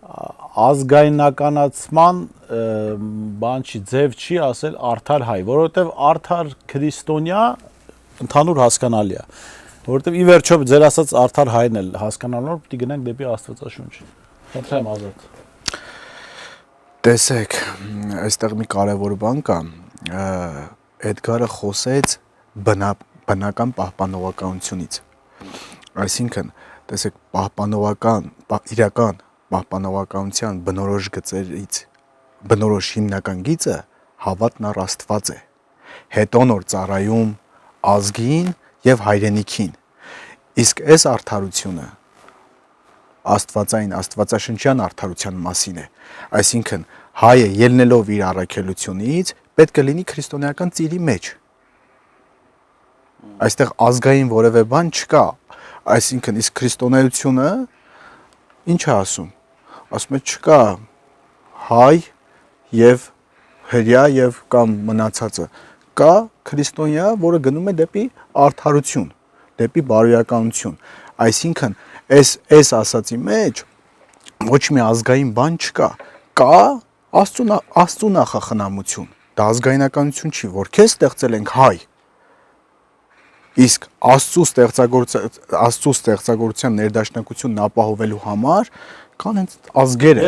ազգայնականացման բան չի, ձև չի ասել արդար հայ, որովհետև արդար քրիստոնյա ընդհանուր հասկանալի է, որովհետև ի վերջո ձեր ասած արդար հայն էլ հասկանալով պիտի գնանք դեպի Աստվածաշունչը։ Խնդրեմ Ազատ։ Տեսեք, այստեղ մի կարևոր բան կա, Էդգարը խոսեց բնական պահպանողականությունից, այսինքն, տեսեք, իրական պահպանողականության բնորոշ գծերից, բնորոշ հիմնական գիծը հավատն առ Աստված է, հետո նոր ծառայում ազգին և հայրենիքին, իսկ այս արդարությունը աստվածային, աստվածաշնչյան արդարության մասին է, այսինքն հայը ելնելով իր առաքելությունից պետք է լինի քրիստոնեական ծիրի մեջ, այստեղ ազգային որևէ բան չկա, այսինքն իսկ քրիստոնեությունը ինչ է ասում է չկա հայ և հրեա և կամ մնացածը, կա քրիստոնյա, որը գնում է դեպի արդարություն, դեպի բարոյականություն, այսինքն այս ասացի մեջ ոչ մի ազգային բան չկա, կա Աստծու նախախնամություն, դա ազգայնականություն չի, որ քեզ ստեղծել ենք հայ, իսկ Աստծու ստեղծագործության ներդաշնակությունն ապահովելու համար կան հենց ազգերը։